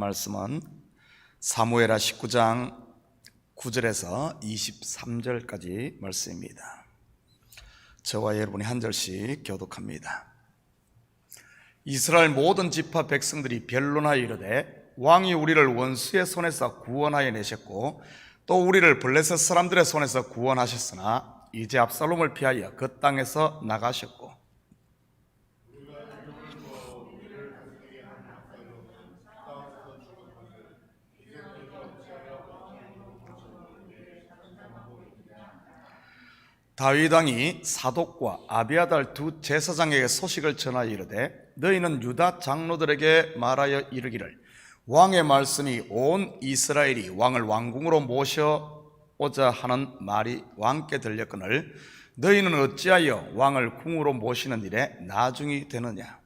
말씀은 사무엘하 19장 9절에서 23절까지 말씀입니다. 저와 여러분이 한 절씩 교독합니다. 이스라엘 모든 지파 백성들이 변론하여 이르되 왕이 우리를 원수의 손에서 구원하여 내셨고 또 우리를 블레셋 사람들의 손에서 구원하셨으나 이제 압살롬을 피하여 그 땅에서 나가셨고 다윗 왕이 사독과 아비아달 두 제사장에게 소식을 전하여 이르되 너희는 유다 장로들에게 말하여 이르기를 왕의 말씀이 온 이스라엘이 왕을 왕궁으로 모셔오자 하는 말이 왕께 들렸거늘 너희는 어찌하여 왕을 궁으로 모시는 일에 나중이 되느냐.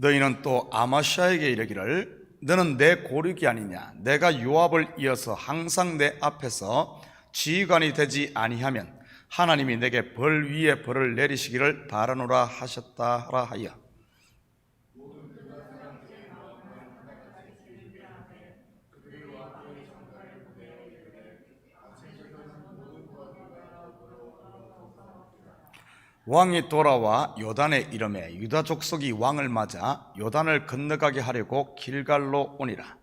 너희는 또 아마시아에게 이르기를 너는 내 고륙이 아니냐. 내가 요압을 이어서 항상 내 앞에서 지휘관이 되지 아니하면 하나님이 내게 벌 위에 벌을 내리시기를 바라노라 하셨다 하라 하여 왕이 돌아와 요단에 이르매 유다 족속이 왕을 맞아 요단을 건너가게 하려고 길갈로 오니라.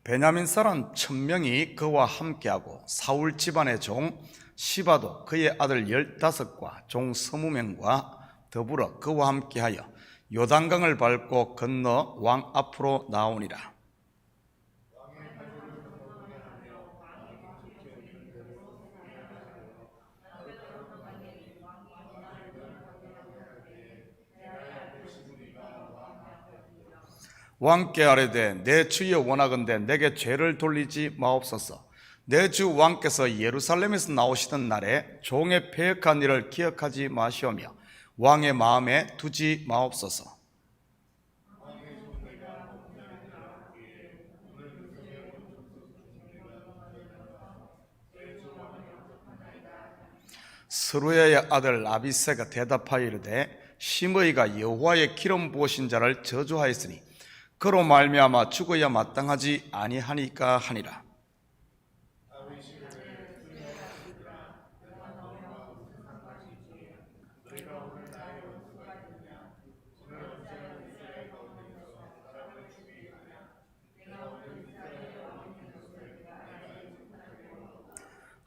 베냐민 사람 1000명이 그와 함께하고 사울 집안의 종 시바도 그의 아들 15과 종 20명과 더불어 그와 함께하여 요단강을 밟고 건너 왕 앞으로 나오니라. 왕께 아뢰되 내 주여 원하건대 내게 죄를 돌리지 마옵소서. 내 주 왕께서 예루살렘에서 나오시던 날에 종의 패역한 일을 기억하지 마시오며 왕의 마음에 두지 마옵소서. 스루야의 아들 아비새가 대답하여 이르되 심의가 여호와의 기름 부으신 자를 저주하였으니 그로 말미암아 죽어야 마땅하지 아니하니까 하니라.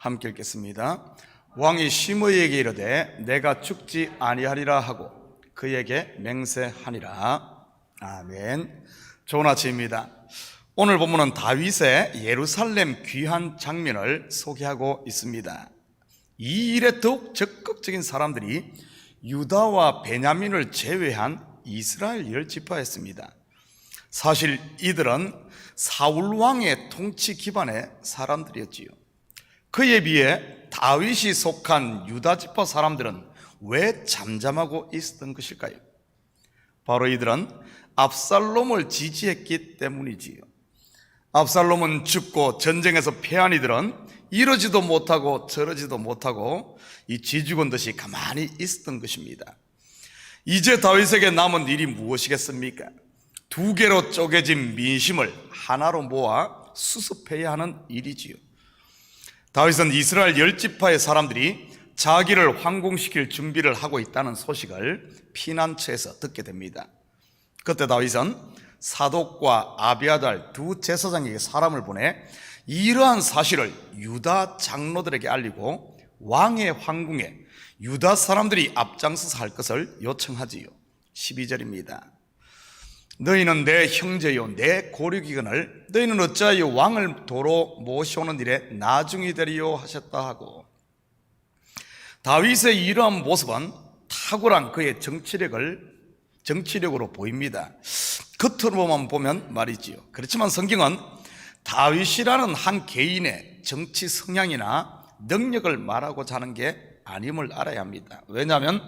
함께 읽겠습니다. 왕이 심의에게 이르되 내가 죽지 아니하리라 하고 그에게 맹세하니라. 아멘. 좋은 아침입니다. 오늘 본문은 다윗의 예루살렘 귀환 장면을 소개하고 있습니다. 이 일에 더욱 적극적인 사람들이 유다와 베냐민을 제외한 이스라엘 10지파였습니다. 사실 이들은 사울 왕의 통치 기반의 사람들이었지요. 그에 비해 다윗이 속한 유다 지파 사람들은 왜 잠잠하고 있었던 것일까요? 바로 이들은 압살롬을 지지했기 때문이지요. 압살롬은 죽고 전쟁에서 패한 이들은 이러지도 못하고 저러지도 못하고 이 쥐죽은 듯이 가만히 있었던 것입니다. 이제 다윗에게 남은 일이 무엇이겠습니까? 두 개로 쪼개진 민심을 하나로 모아 수습해야 하는 일이지요. 다윗은 이스라엘 10지파의 사람들이 자기를 황궁시킬 준비를 하고 있다는 소식을 피난처에서 듣게 됩니다. 그때 다윗은 사독과 아비아달 두 제사장에게 사람을 보내 이러한 사실을 유다 장로들에게 알리고 왕의 황궁에 유다 사람들이 앞장서서 할 것을 요청하지요. 12절입니다. 너희는 내 형제요 내 고륙이거늘 너희는 어찌하여 왕을 도로 모셔오는 일에 나중이 되리요 하셨다 하고 다윗의 이러한 모습은 탁월한 그의 정치력으로 보입니다. 겉으로만 보면 말이지요. 그렇지만 성경은 다윗이라는 한 개인의 정치 성향이나 능력을 말하고자 하는 게 아님을 알아야 합니다. 왜냐하면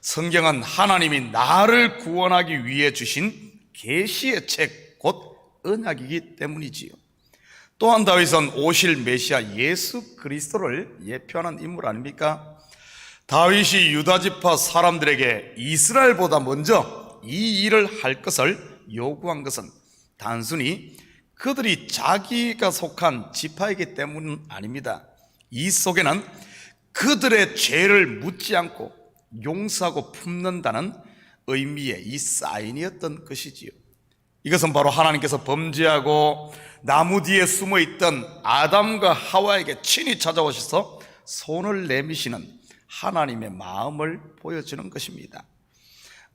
성경은 하나님이 나를 구원하기 위해 주신 계시의 책, 곧 언약이기 때문이지요. 또한 다윗은 오실 메시아 예수 그리스도를 예표하는 인물 아닙니까? 다윗이 유다지파 사람들에게 이스라엘보다 먼저 이 일을 할 것을 요구한 것은 단순히 그들이 자기가 속한 지파이기 때문은 아닙니다. 이 속에는 그들의 죄를 묻지 않고 용서하고 품는다는 의미의 이 사인이었던 것이지요. 이것은 바로 하나님께서 범죄하고 나무 뒤에 숨어있던 아담과 하와에게 친히 찾아오셔서 손을 내미시는 하나님의 마음을 보여주는 것입니다.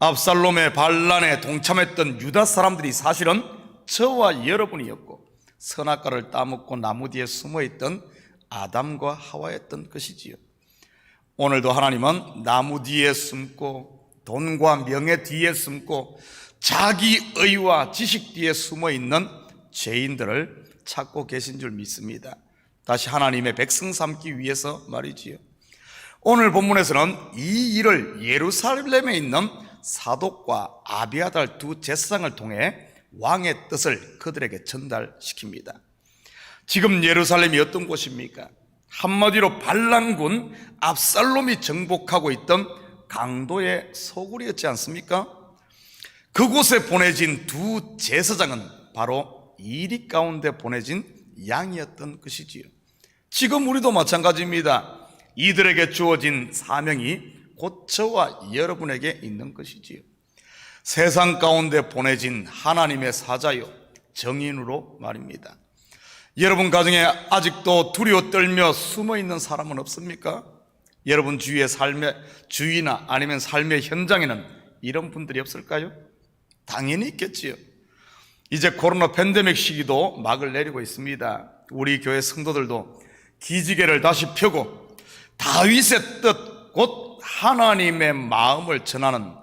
압살롬의 반란에 동참했던 유다 사람들이 사실은 저와 여러분이었고, 선악과를 따먹고 나무 뒤에 숨어있던 아담과 하와였던 것이지요. 오늘도 하나님은 나무 뒤에 숨고 돈과 명예 뒤에 숨고 자기 의와 지식 뒤에 숨어있는 죄인들을 찾고 계신 줄 믿습니다. 다시 하나님의 백성 삼기 위해서 말이지요. 오늘 본문에서는 이 일을 예루살렘에 있는 사독과 아비아달 두 제사장을 통해 왕의 뜻을 그들에게 전달시킵니다. 지금 예루살렘이 어떤 곳입니까? 한마디로 반란군 압살롬이 정복하고 있던 강도의 소굴이었지 않습니까? 그곳에 보내진 두 제사장은 바로 이리 가운데 보내진 양이었던 것이지요. 지금 우리도 마찬가지입니다. 이들에게 주어진 사명이 곧 저와 여러분에게 있는 것이지요. 세상 가운데 보내진 하나님의 사자요, 정인으로 말입니다. 여러분 가정에 아직도 두려워 떨며 숨어있는 사람은 없습니까? 여러분 주위의 삶의 주위나 아니면 삶의 현장에는 이런 분들이 없을까요? 당연히 있겠지요. 이제 코로나 팬데믹 시기도 막을 내리고 있습니다. 우리 교회 성도들도 기지개를 다시 펴고 다윗의 뜻, 곧 하나님의 마음을 전하는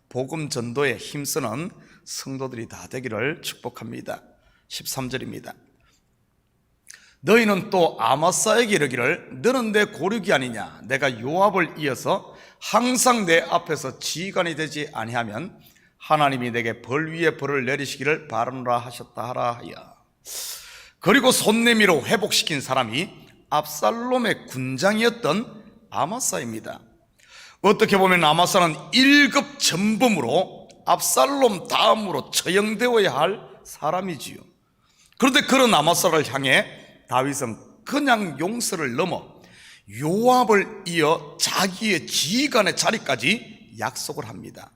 복음 전도에 힘쓰는 성도들이 다 되기를 축복합니다. 13절입니다. 너희는 또 아마사에게 이르기를 너는 내 고륙이 아니냐, 내가 요압을 이어서 항상 내 앞에서 지휘관이 되지 아니하면 하나님이 내게 벌 위에 벌을 내리시기를 바라노라 하셨다 하라 하여. 그리고 손 내밀어 회복시킨 사람이 압살롬의 군장이었던 아마사입니다. 어떻게 보면 아마사는 1급 전범으로 압살롬 다음으로 처형되어야 할 사람이지요. 그런데 그런 아마사를 향해 다윗은 그냥 용서를 넘어 요압을 이어 자기의 지휘관의 자리까지 약속을 합니다.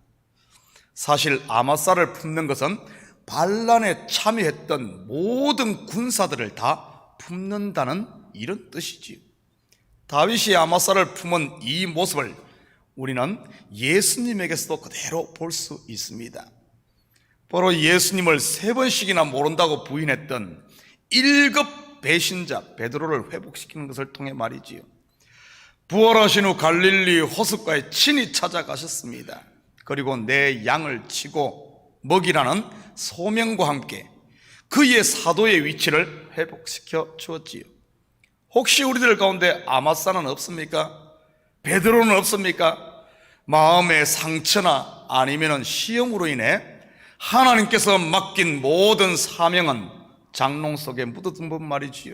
사실 아마사를 품는 것은 반란에 참여했던 모든 군사들을 다 품는다는 이런 뜻이지요. 다윗이 아마사를 품은 이 모습을 우리는 예수님에게서도 그대로 볼 수 있습니다. 바로 예수님을 3번씩이나 모른다고 부인했던 1급 배신자 베드로를 회복시키는 것을 통해 말이지요. 부활하신 후 갈릴리 호숫가에 친히 찾아가셨습니다. 그리고 내 양을 치고 먹이라는 소명과 함께 그의 사도의 위치를 회복시켜 주었지요. 혹시 우리들 가운데 아마사는 없습니까? 베드로는 없습니까? 마음의 상처나 아니면 시험으로 인해 하나님께서 맡긴 모든 사명은 장롱 속에 묻어둔 분 말이지요.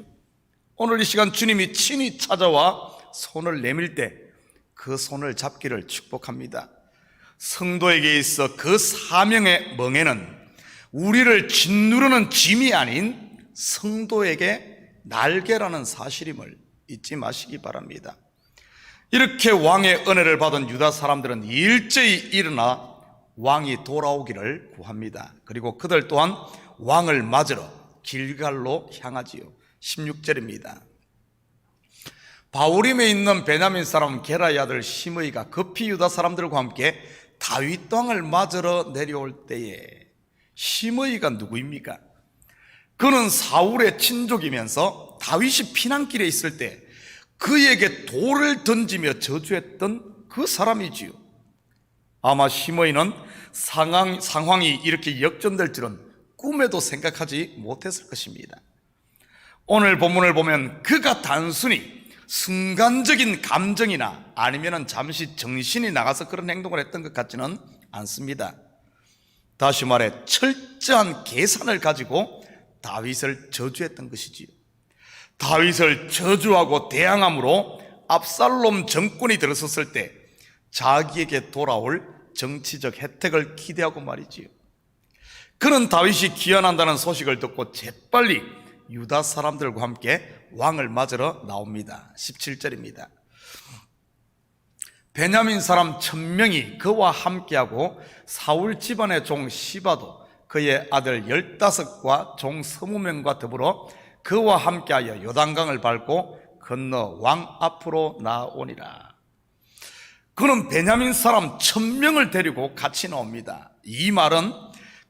오늘 이 시간 주님이 친히 찾아와 손을 내밀 때 그 손을 잡기를 축복합니다. 성도에게 있어 그 사명의 멍에는 우리를 짓누르는 짐이 아닌 성도에게 날개라는 사실임을 잊지 마시기 바랍니다. 이렇게 왕의 은혜를 받은 유다 사람들은 일제히 일어나 왕이 돌아오기를 구합니다. 그리고 그들 또한 왕을 맞으러 길갈로 향하지요. 16절입니다. 바후림에 있는 베냐민 사람 게라의 아들 시므이가 급히 유다 사람들과 함께 다윗 왕을 맞으러 내려올 때에, 시므이가 누구입니까? 그는 사울의 친족이면서 다윗이 피난길에 있을 때 그에게 돌을 던지며 저주했던 그 사람이지요. 아마 시므이는 상황이 이렇게 역전될 줄은 꿈에도 생각하지 못했을 것입니다. 오늘 본문을 보면 그가 단순히 순간적인 감정이나 아니면 잠시 정신이 나가서 그런 행동을 했던 것 같지는 않습니다. 다시 말해 철저한 계산을 가지고 다윗을 저주했던 것이지요. 다윗을 저주하고 대항함으로 압살롬 정권이 들어섰을 때 자기에게 돌아올 정치적 혜택을 기대하고 말이지요. 그는 다윗이 귀환한다는 소식을 듣고 재빨리 유다 사람들과 함께 왕을 맞으러 나옵니다. 17절입니다. 베냐민 사람 1000명이 그와 함께하고 사울 집안의 종 시바도 그의 아들 15과 종 20명과 더불어 그와 함께하여 요단강을 밟고 건너 왕 앞으로 나오니라. 그는 베냐민 사람 1000명을 데리고 같이 나옵니다. 이 말은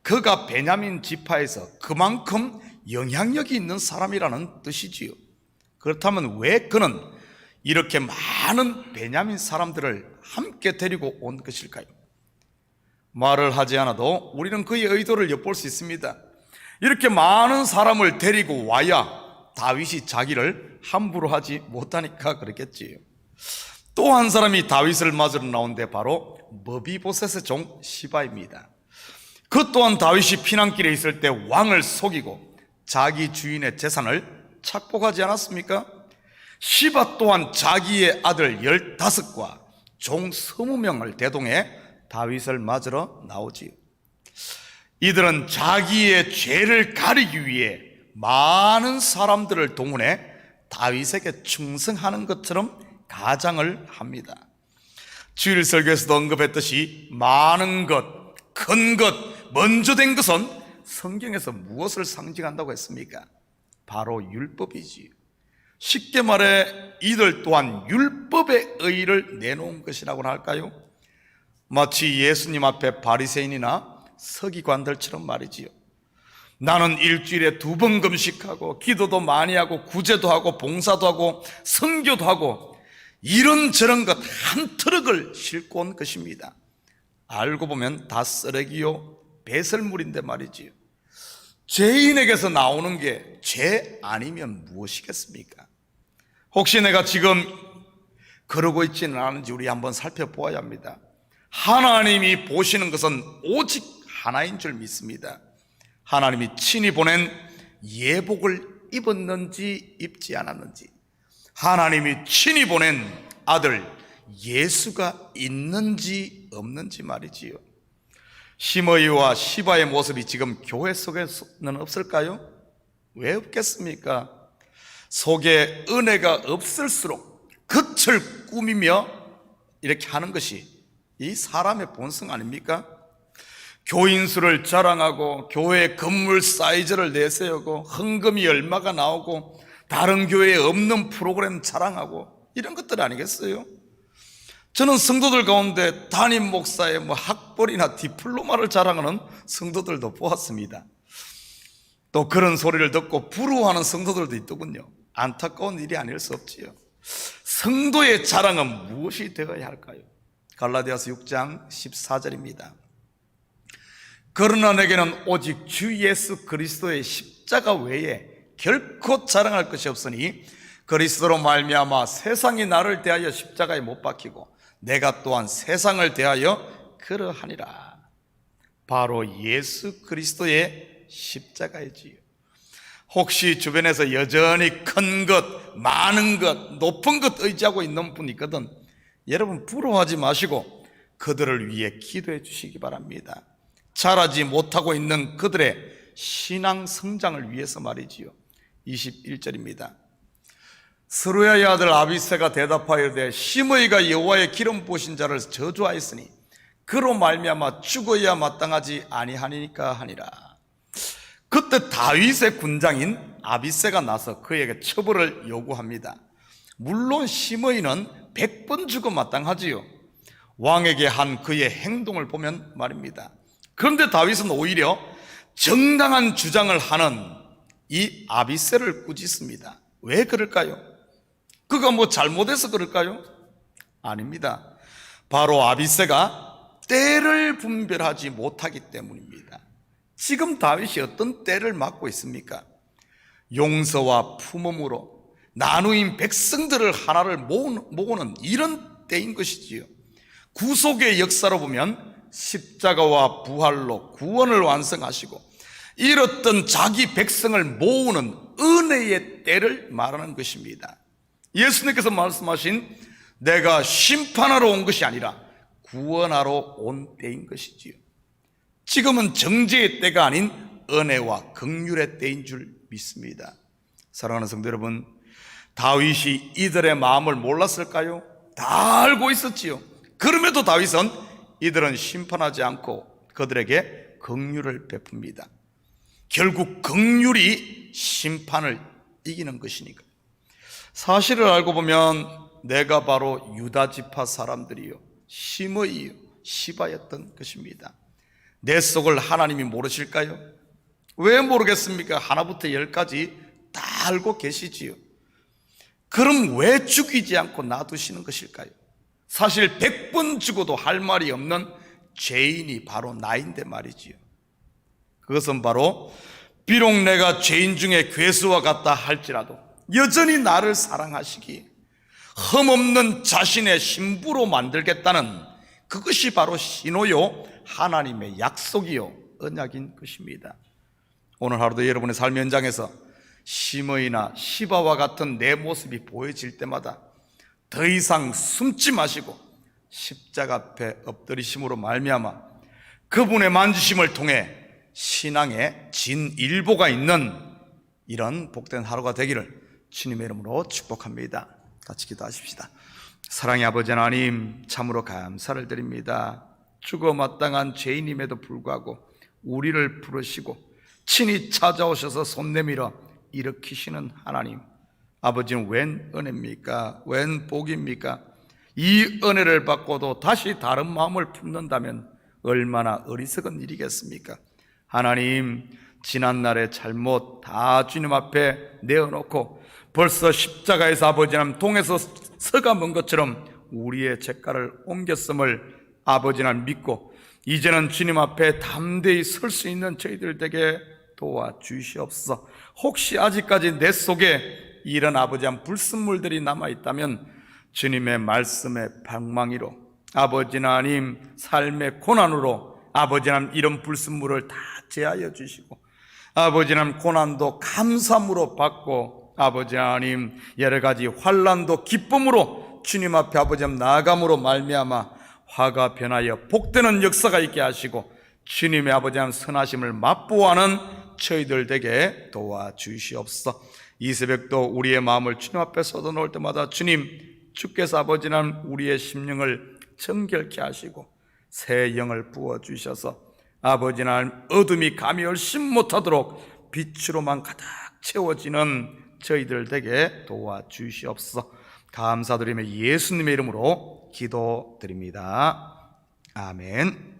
그가 베냐민 지파에서 그만큼 영향력이 있는 사람이라는 뜻이지요. 그렇다면 왜 그는 이렇게 많은 베냐민 사람들을 함께 데리고 온 것일까요? 말을 하지 않아도 우리는 그의 의도를 엿볼 수 있습니다. 이렇게 많은 사람을 데리고 와야 다윗이 자기를 함부로 하지 못하니까 그렇겠지요. 또 한 사람이 다윗을 맞으러 나온데 바로 머비보셋의 종 시바입니다. 그 또한 다윗이 피난길에 있을 때 왕을 속이고 자기 주인의 재산을 착복하지 않았습니까? 시바 또한 자기의 아들 15과 종 20명을 대동해 다윗을 맞으러 나오지요. 이들은 자기의 죄를 가리기 위해 많은 사람들을 동원해 다윗에게 충성하는 것처럼 가장을 합니다. 주일 설교에서도 언급했듯이 많은 것, 큰 것, 먼저 된 것은 성경에서 무엇을 상징한다고 했습니까? 바로 율법이지요. 쉽게 말해 이들 또한 율법의 의의를 내놓은 것이라고나 할까요? 마치 예수님 앞에 바리새인이나 서기관들처럼 말이지요. 나는 일주일에 2번 금식하고 기도도 많이 하고 구제도 하고 봉사도 하고 선교도 하고 이런저런 것 한 트럭을 싣고 온 것입니다. 알고 보면 다 쓰레기요 배설물인데 말이지요. 죄인에게서 나오는 게 죄 아니면 무엇이겠습니까? 혹시 내가 지금 그러고 있지는 않은지 우리 한번 살펴보아야 합니다. 하나님이 보시는 것은 오직 하나인 줄 믿습니다. 하나님이 친히 보낸 예복을 입었는지 입지 않았는지, 하나님이 친히 보낸 아들 예수가 있는지 없는지 말이지요. 시므이와 시바의 모습이 지금 교회 속에는 없을까요? 왜 없겠습니까? 속에 은혜가 없을수록 겉을 꾸미며 이렇게 하는 것이 이 사람의 본성 아닙니까? 교인수를 자랑하고 교회 건물 사이즈를 내세우고 헌금이 얼마가 나오고 다른 교회에 없는 프로그램 자랑하고 이런 것들 아니겠어요? 저는 성도들 가운데 담임 목사의 학벌이나 디플로마를 자랑하는 성도들도 보았습니다. 또 그런 소리를 듣고 부러워하는 성도들도 있더군요. 안타까운 일이 아닐 수 없지요. 성도의 자랑은 무엇이 되어야 할까요? 갈라디아서 6장 14절입니다. 그러나 내게는 오직 주 예수 그리스도의 십자가 외에 결코 자랑할 것이 없으니 그리스도로 말미암아 세상이 나를 대하여 십자가에 못 박히고 내가 또한 세상을 대하여 그러하니라. 바로 예수 그리스도의 십자가이지요. 혹시 주변에서 여전히 큰 것, 많은 것, 높은 것 의지하고 있는 분이 있거든, 여러분 부러워하지 마시고 그들을 위해 기도해 주시기 바랍니다. 자라지 못하고 있는 그들의 신앙 성장을 위해서 말이지요. 21절입니다. 스루야의 아들 아비새가 대답하여 이르되 시므이가 여호와의 기름 부으신 자를 저주하였으니 그로 말미암아 죽어야 마땅하지 아니하니까 하니라. 그때 다윗의 군장인 아비새가 나서 그에게 처벌을 요구합니다. 물론 시므이는 100번 죽어 마땅하지요. 왕에게 한 그의 행동을 보면 말입니다. 그런데 다윗은 오히려 정당한 주장을 하는 이 아비새를 꾸짖습니다. 왜 그럴까요? 그가 잘못해서 그럴까요? 아닙니다. 바로 아비새가 때를 분별하지 못하기 때문입니다. 지금 다윗이 어떤 때를 맞고 있습니까? 용서와 품음으로 나누인 백성들을 하나를 모으는 이런 때인 것이지요. 구속의 역사로 보면 십자가와 부활로 구원을 완성하시고 잃었던 자기 백성을 모으는 은혜의 때를 말하는 것입니다. 예수님께서 말씀하신 내가 심판하러 온 것이 아니라 구원하러 온 때인 것이지요. 지금은 정죄의 때가 아닌 은혜와 긍휼의 때인 줄 믿습니다. 사랑하는 성도 여러분, 다윗이 이들의 마음을 몰랐을까요? 다 알고 있었지요. 그럼에도 다윗은 이들은 심판하지 않고 그들에게 긍휼을 베풉니다. 결국 긍휼이 심판을 이기는 것이니까. 사실을 알고 보면 내가 바로 유다 지파 사람들이요 심의요 시바였던 것입니다. 내 속을 하나님이 모르실까요? 왜 모르겠습니까? 하나부터 열까지 다 알고 계시지요. 그럼 왜 죽이지 않고 놔두시는 것일까요? 사실 100번 죽어도 할 말이 없는 죄인이 바로 나인데 말이지요. 그것은 바로 비록 내가 죄인 중에 괴수와 같다 할지라도 여전히 나를 사랑하시기에 흠없는 자신의 신부로 만들겠다는 그것이 바로 신호요 하나님의 약속이요 언약인 것입니다. 오늘 하루도 여러분의 삶의 현장에서 심의나 시바와 같은 내 모습이 보여질 때마다 더 이상 숨지 마시고 십자가 앞에 엎드리심으로 말미암아 그분의 만지심을 통해 신앙의 진일보가 있는 이런 복된 하루가 되기를 주님의 이름으로 축복합니다. 같이 기도하십시다. 사랑의 아버지 하나님, 참으로 감사를 드립니다. 죽어 마땅한 죄인임에도 불구하고 우리를 부르시고 친히 찾아오셔서 손 내밀어 일으키시는 하나님, 아버지는 웬 은혜입니까? 웬 복입니까? 이 은혜를 받고도 다시 다른 마음을 품는다면 얼마나 어리석은 일이겠습니까? 하나님, 지난날의 잘못 다 주님 앞에 내어놓고 벌써 십자가에서 아버지 하나님 동에서 서가 먼 것처럼 우리의 죄가를 옮겼음을 아버지 하나님 믿고 이제는 주님 앞에 담대히 설 수 있는 저희들 되게 도와주시옵소서. 혹시 아직까지 내 속에 이런 아버지 하나님 불순물들이 남아있다면 주님의 말씀의 방망이로 아버지 하나님 삶의 고난으로 아버지 하나님 이런 불순물을 다 제하여 주시고 아버지 하나님 고난도 감사함으로 받고 아버지 하나님 여러 가지 환난도 기쁨으로 주님 앞에 아버지 하나님 나아감으로 말미암아 화가 변하여 복되는 역사가 있게 하시고 주님의 아버지 하나님 선하심을 맛보아하는 저희들 되게 도와주시옵소서. 이 새벽도 우리의 마음을 주님 앞에 쏟아놓을 때마다 주님, 주께서 아버지 하나님 우리의 심령을 정결케 하시고 새 영을 부어주셔서 아버지 하나님 어둠이 감히 얼씬 못하도록 빛으로만 가득 채워지는 저희들 되게 도와주시옵소서. 감사드리며 예수님의 이름으로 기도드립니다. 아멘.